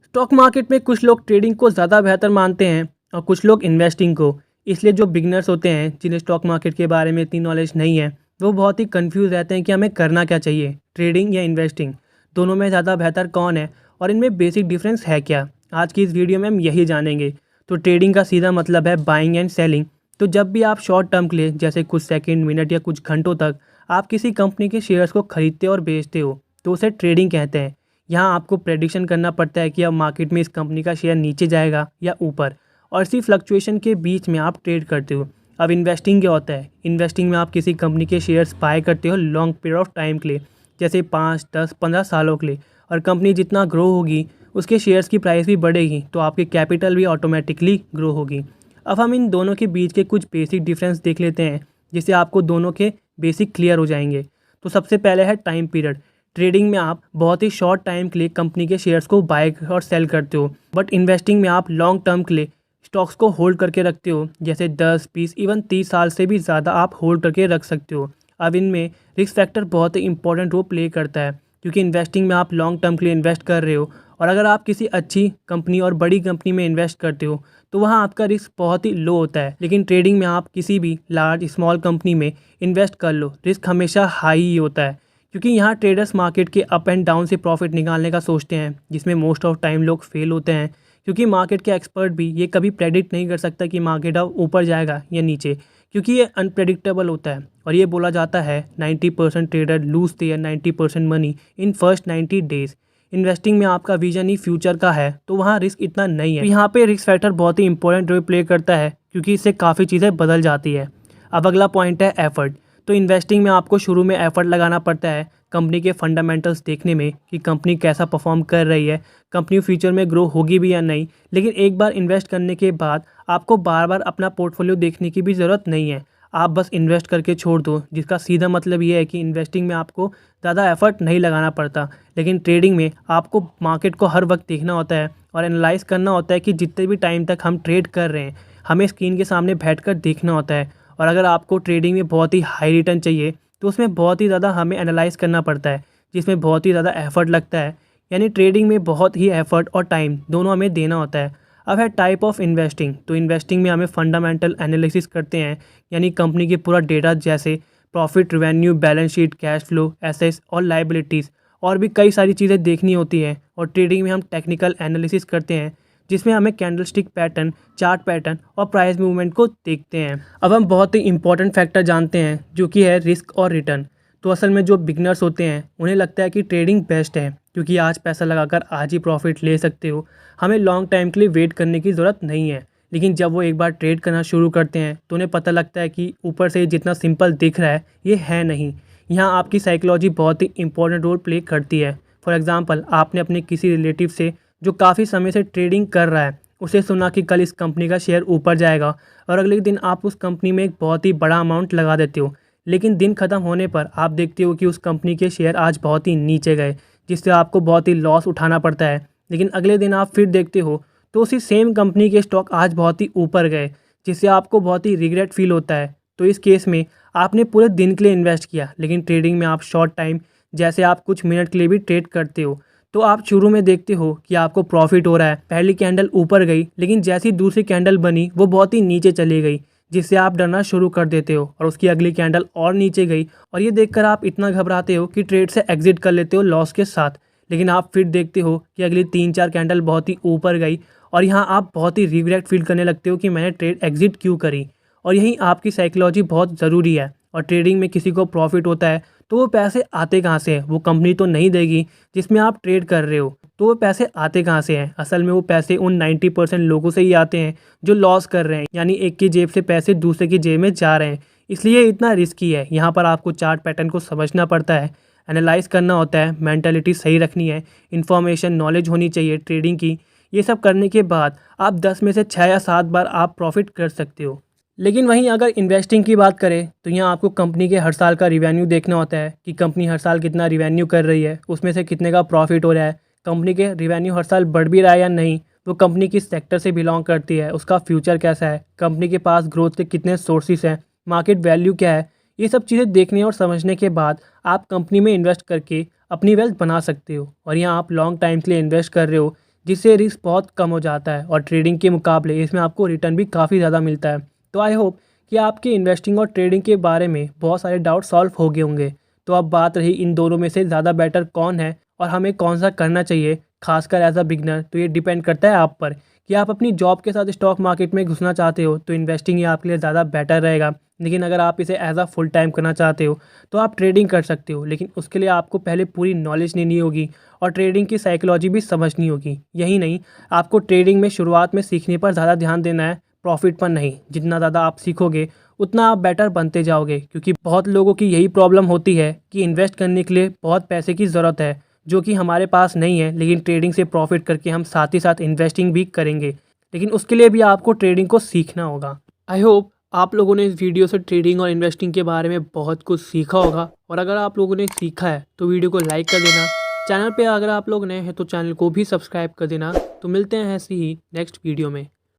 Stock market में कुछ लोग ट्रेडिंग को ज़्यादा बेहतर मानते हैं और कुछ लोग इन्वेस्टिंग को। इसलिए जो बिगनर्स होते हैं जिन्हें स्टॉक मार्केट के बारे में इतनी नॉलेज नहीं है, वो बहुत ही कंफ्यूज रहते हैं कि हमें करना क्या चाहिए, ट्रेडिंग या इन्वेस्टिंग। दोनों में ज़्यादा बेहतर कौन है और इनमें बेसिक डिफरेंस है क्या? आज की इस वीडियो में हम यही जानेंगे। तो ट्रेडिंग का सीधा मतलब है बाइंग एंड सेलिंग। तो जब भी आप शॉर्ट टर्म के लिए, जैसे कुछ सेकंड, मिनट या कुछ घंटों तक आप किसी कंपनी के शेयर्स को खरीदते और बेचते हो, तो उसे ट्रेडिंग कहते हैं। यहाँ आपको प्रेडिक्शन करना पड़ता है कि अब मार्केट में इस कंपनी का शेयर नीचे जाएगा या ऊपर, और इसी फ्लक्चुएशन के बीच में आप ट्रेड करते हो। अब इन्वेस्टिंग क्या होता है? इन्वेस्टिंग में आप किसी कंपनी के शेयर्स बाय करते हो लॉन्ग पीरियड ऑफ टाइम के लिए, जैसे 5, 10, 15 सालों के लिए। और कंपनी जितना ग्रो होगी, उसके शेयर्स की प्राइस भी बढ़ेगी, तो आपकी कैपिटल भी ऑटोमेटिकली ग्रो होगी। अब हम इन दोनों के बीच के कुछ बेसिक डिफरेंस देख लेते हैं, जिससे आपको दोनों के बेसिक क्लियर हो जाएंगे। तो सबसे पहले है टाइम पीरियड। ट्रेडिंग में आप बहुत ही शॉर्ट टाइम के लिए कंपनी के शेयर्स को बाय और सेल करते हो, बट इन्वेस्टिंग में आप लॉन्ग टर्म के लिए स्टॉक्स को होल्ड करके रखते हो, जैसे 10, 20, इवन 30 साल से भी ज़्यादा आप होल्ड करके रख सकते हो। अब इनमें रिस्क फैक्टर बहुत ही इंपॉर्टेंट रोल प्ले करता है, क्योंकि इन्वेस्टिंग में आप लॉन्ग टर्म के लिए इन्वेस्ट कर रहे हो, और अगर आप किसी अच्छी कंपनी और बड़ी कंपनी में इन्वेस्ट करते हो तो वहाँ आपका रिस्क बहुत ही लो होता है। लेकिन ट्रेडिंग में आप किसी भी लार्ज स्मॉल कंपनी में इन्वेस्ट कर लो, रिस्क हमेशा हाई ही होता है, क्योंकि यहाँ ट्रेडर्स मार्केट के अप एंड डाउन से प्रॉफिट निकालने का सोचते हैं, जिसमें मोस्ट ऑफ टाइम लोग फेल होते हैं, क्योंकि मार्केट के एक्सपर्ट भी ये कभी प्रेडिक्ट नहीं कर सकता कि मार्केट अब ऊपर जाएगा या नीचे, क्योंकि ये अनप्रेडिक्टेबल होता है। और ये बोला जाता है 90% trader lose their 90% money in first 90 days. Investing में आपका विजन ही फ्यूचर का है, तो वहाँ रिस्क इतना नहीं है। तो यहाँ पे रिस्क फैक्टर बहुत ही इंपॉर्टेंट रोल प्ले करता है, क्योंकि इससे काफ़ी चीज़ें बदल जाती है। अब अगला पॉइंट है एफर्ट। तो इन्वेस्टिंग में आपको शुरू में एफर्ट लगाना पड़ता है कंपनी के फंडामेंटल्स देखने में कि कंपनी कैसा परफॉर्म कर रही है, कंपनी फ्यूचर में ग्रो होगी भी या नहीं। लेकिन एक बार इन्वेस्ट करने के बाद आपको बार बार अपना पोर्टफोलियो देखने की भी ज़रूरत नहीं है, आप बस इन्वेस्ट करके छोड़ दो, जिसका सीधा मतलब ये है कि इन्वेस्टिंग में आपको ज़्यादा एफर्ट नहीं लगाना पड़ता। लेकिन ट्रेडिंग में आपको मार्केट को हर वक्त देखना होता है और एनालाइज करना होता है कि जितने भी टाइम तक हम ट्रेड कर रहे हैं, हमें स्क्रीन के सामने बैठकर देखना होता है। और अगर आपको ट्रेडिंग में बहुत ही हाई रिटर्न चाहिए, तो उसमें बहुत ही ज़्यादा हमें एनालाइज करना पड़ता है, जिसमें बहुत ही ज़्यादा एफर्ट लगता है। यानी ट्रेडिंग में बहुत ही एफर्ट और टाइम दोनों हमें देना होता है। अब है टाइप ऑफ इन्वेस्टिंग। तो इन्वेस्टिंग में हमें फंडामेंटल एनालिसिस करते हैं, यानी कंपनी के पूरा डेटा, जैसे profit, revenue, balance sheet, cash flow, assets और लाइबिलिटीज़, और भी कई सारी चीज़ें देखनी होती हैं। और ट्रेडिंग में हम टेक्निकल एनालिसिस करते हैं, जिसमें हमें कैंडलस्टिक पैटर्न, चार्ट पैटर्न और प्राइस मूवमेंट को देखते हैं। अब हम बहुत ही इंपॉर्टेंट फैक्टर जानते हैं, जो कि है रिस्क और रिटर्न। तो असल में जो बिगनर्स होते हैं उन्हें लगता है कि ट्रेडिंग बेस्ट है, क्योंकि आज पैसा लगाकर आज ही प्रॉफिट ले सकते हो, हमें लॉन्ग टाइम के लिए वेट करने की ज़रूरत नहीं है। लेकिन जब वो एक बार ट्रेड करना शुरू करते हैं तो उन्हें पता लगता है कि ऊपर से जितना सिंपल दिख रहा है ये है नहीं। यहाँ आपकी साइकोलॉजी बहुत ही इंपॉर्टेंट रोल प्ले करती है। फॉर एग्जांपल, आपने अपने किसी रिलेटिव से जो काफ़ी समय से ट्रेडिंग कर रहा है, उसे सुना कि कल इस कंपनी का शेयर ऊपर जाएगा, और अगले दिन आप उस कंपनी में एक बहुत ही बड़ा अमाउंट लगा देते हो। लेकिन दिन ख़त्म होने पर आप देखते हो कि उस कंपनी के शेयर आज बहुत ही नीचे गए, जिससे आपको बहुत ही लॉस उठाना पड़ता है। लेकिन अगले दिन आप फिर देखते हो तो उसी सेम कंपनी के स्टॉक आज बहुत ही ऊपर गए, जिससे आपको बहुत ही रिग्रेट फील होता है। तो इस केस में आपने पूरे दिन के लिए इन्वेस्ट किया, लेकिन ट्रेडिंग में आप शॉर्ट टाइम, जैसे आप कुछ मिनट के लिए भी ट्रेड करते हो, तो आप शुरू में देखते हो कि आपको प्रॉफिट हो रहा है। पहली कैंडल ऊपर गई, लेकिन जैसी दूसरी कैंडल बनी वो बहुत ही नीचे चली गई, जिससे आप डरना शुरू कर देते हो, और उसकी अगली कैंडल और नीचे गई, और ये देखकर आप इतना घबराते हो कि ट्रेड से एग्जिट कर लेते हो लॉस के साथ। लेकिन आप फिर देखते हो कि अगली 3-4 कैंडल बहुत ही ऊपर गई, और यहाँ आप बहुत ही रिग्रेट फील करने लगते हो कि मैंने ट्रेड एग्जिट क्यों करी। और यही आपकी साइकोलॉजी बहुत ज़रूरी है। और ट्रेडिंग में किसी को प्रॉफिट होता है तो वो पैसे आते कहाँ से हैं? वो कंपनी तो नहीं देगी जिसमें आप ट्रेड कर रहे हो, तो वो पैसे आते कहाँ से हैं? असल में वो पैसे उन 90% लोगों से ही आते हैं जो लॉस कर रहे हैं, यानी एक की जेब से पैसे दूसरे की जेब में जा रहे हैं। इसलिए इतना रिस्की है। यहाँ पर आपको चार्ट पैटर्न को समझना पड़ता है, एनालाइज करना होता है, मेंटालिटी सही रखनी है, इन्फॉर्मेशन, नॉलेज होनी चाहिए ट्रेडिंग की। ये सब करने के बाद आप 10 में से 6 या 7 बार आप प्रॉफिट कर सकते हो। लेकिन वहीं अगर इन्वेस्टिंग की बात करें, तो यहाँ आपको कंपनी के हर साल का रिवेन्यू देखना होता है कि कंपनी हर साल कितना रिवेन्यू कर रही है, उसमें से कितने का प्रॉफिट हो रहा है, कंपनी के रिवेन्यू हर साल बढ़ भी रहा है या नहीं, वो कंपनी किस सेक्टर से बिलोंग करती है, उसका फ्यूचर कैसा है, कंपनी के पास ग्रोथ के कितने सोर्सेस हैं, मार्केट वैल्यू क्या है। ये सब चीज़ें देखने और समझने के बाद आप कंपनी में इन्वेस्ट करके अपनी वेल्थ बना सकते हो। और यहाँ आप लॉन्ग टाइम के लिए इन्वेस्ट कर रहे हो, जिससे रिस्क बहुत कम हो जाता है और ट्रेडिंग के मुकाबले इसमें आपको रिटर्न भी काफ़ी ज़्यादा मिलता है। तो आई होप कि आपके इन्वेस्टिंग और ट्रेडिंग के बारे में बहुत सारे डाउट सॉल्व हो गए होंगे। तो अब बात रही इन दोनों में से ज़्यादा बेटर कौन है और हमें कौन सा करना चाहिए, खासकर एज अ बिगनर, तो ये डिपेंड करता है आप पर कि आप अपनी जॉब के साथ स्टॉक मार्केट में घुसना चाहते हो तो इन्वेस्टिंग ही आपके लिए ज़्यादा बेटर रहेगा। लेकिन अगर आप इसे एज अ फुल टाइम करना चाहते हो तो आप ट्रेडिंग कर सकते हो, लेकिन उसके लिए आपको पहले पूरी नॉलेज लेनी होगी और ट्रेडिंग की साइकोलॉजी भी समझनी होगी। यही नहीं, आपको ट्रेडिंग में शुरुआत में सीखने पर ज़्यादा ध्यान देना है, प्रॉफिट पर नहीं। जितना ज़्यादा आप सीखोगे उतना आप बेटर बनते जाओगे, क्योंकि बहुत लोगों की यही प्रॉब्लम होती है कि इन्वेस्ट करने के लिए बहुत पैसे की ज़रूरत है जो कि हमारे पास नहीं है, लेकिन ट्रेडिंग से प्रॉफिट करके हम साथ ही साथ इन्वेस्टिंग भी करेंगे। लेकिन उसके लिए भी आपको ट्रेडिंग को सीखना होगा। आई होप आप लोगों ने इस वीडियो से ट्रेडिंग और इन्वेस्टिंग के बारे में बहुत कुछ सीखा होगा, और अगर आप लोगों ने सीखा है तो वीडियो को लाइक कर देना। चैनल पे अगर आप लोग नए हैं तो चैनल को भी सब्सक्राइब कर देना। तो मिलते हैं ऐसे ही नेक्स्ट वीडियो में।